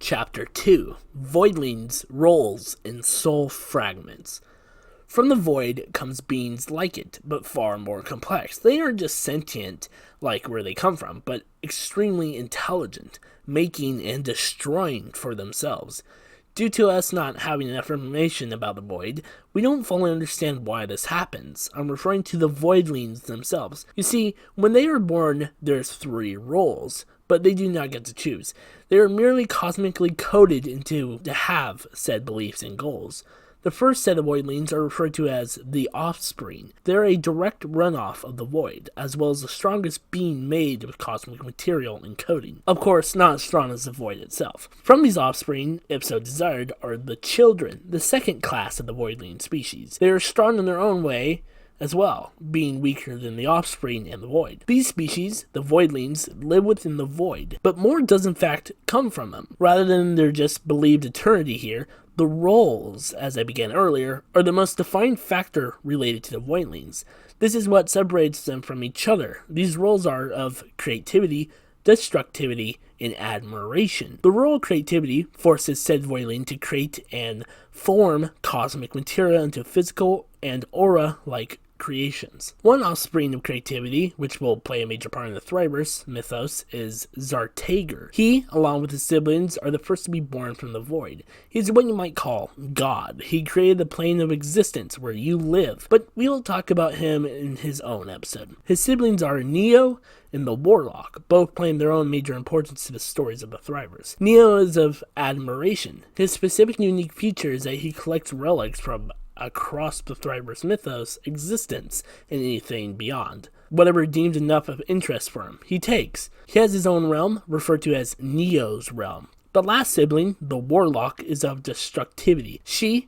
Chapter 2, Voidlings, Roles, and Soul Fragments. From the void comes beings like it, but far more complex. They aren't just sentient, like where they come from, but extremely intelligent, making and destroying for themselves. Due to us not having enough information about the void, we don't fully understand why this happens. I'm referring to the voidlings themselves. You see, when they are born, there's 3 roles, but they do not get to choose. They are merely cosmically coded into to have said beliefs and goals. The first set of voidlings are referred to as the offspring. They're a direct runoff of the void, as well as the strongest being made with cosmic material and coding. Of course, not as strong as the void itself. From these offspring, if so desired, are the children, the second class of the voidling species. They are strong in their own way, as well, being weaker than the offspring and the void. These species, the voidlings, live within the void, but more does in fact come from them. Rather than their just believed eternity here, the roles, as I began earlier, are the most defined factor related to the voidlings. This is what separates them from each other. These roles are of creativity, destructivity, and admiration. The role of creativity forces said voidling to create and form cosmic material into physical and aura-like creations. One offspring of creativity, which will play a major part in the Thrive Verse Mythos, is Zartager. He, along with his siblings, are the first to be born from the void. He's what you might call God. He created the plane of existence where you live, but we will talk about him in his own episode. His siblings are Neo and the Warlock, both playing their own major importance to the stories of the Thrivers. Neo is of admiration. His specific unique feature is that he collects relics from across the Thrive Verse Mythos existence and anything beyond. Whatever deemed enough of interest for him, he takes. He has his own realm, referred to as Neo's realm. The last sibling, the Warlock, is of destructivity.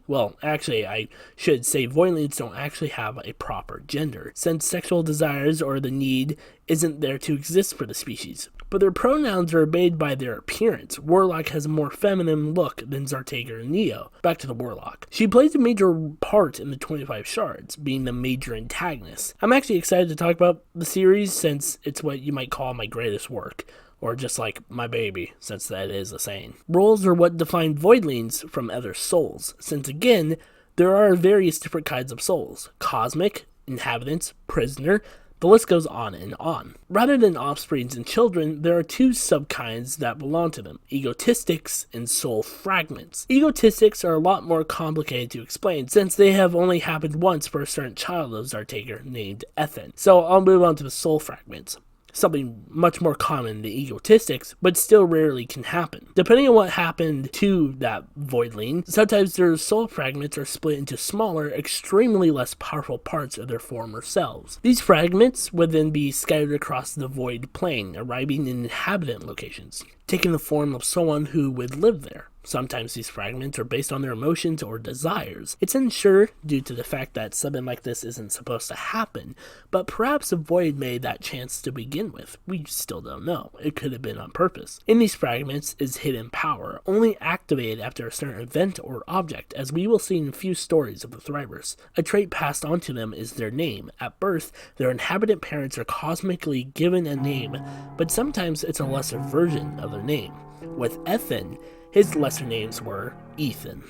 I should say voidlings don't actually have a proper gender, since sexual desires or the need isn't there to exist for the species. But their pronouns are obeyed by their appearance. Warlock has a more feminine look than Zartager and Neo. Back to the Warlock. She plays a major part in the 25 Shards, being the major antagonist. I'm actually excited to talk about the series since it's what you might call my greatest work. Or just like my baby, since that is a saying. Roles are what define voidlings from other souls, since again, there are various different kinds of souls. Cosmic, inhabitants, prisoner, the list goes on and on. Rather than offsprings and children, there are 2 subkinds that belong to them, egotistics and soul fragments. Egotistics are a lot more complicated to explain, since they have only happened once for a certain child of Zartager named Ethan. So I'll move on to the soul fragments. Something much more common than egotistics, but still rarely can happen. Depending on what happened to that voidling, sometimes their soul fragments are split into smaller, extremely less powerful parts of their former selves. These fragments would then be scattered across the void plane, arriving in inhabitant locations, taking the form of someone who would live there. Sometimes these fragments are based on their emotions or desires. It's unsure due to the fact that something like this isn't supposed to happen, but perhaps the void made that chance to begin with. We still don't know. It could have been on purpose. In these fragments is hidden power, only activated after a certain event or object, as we will see in a few stories of the Thrivers. A trait passed on to them is their name. At birth, their inhabitant parents are cosmically given a name, but sometimes it's a lesser version of their name. With Ethan, his lesser names were Ethan.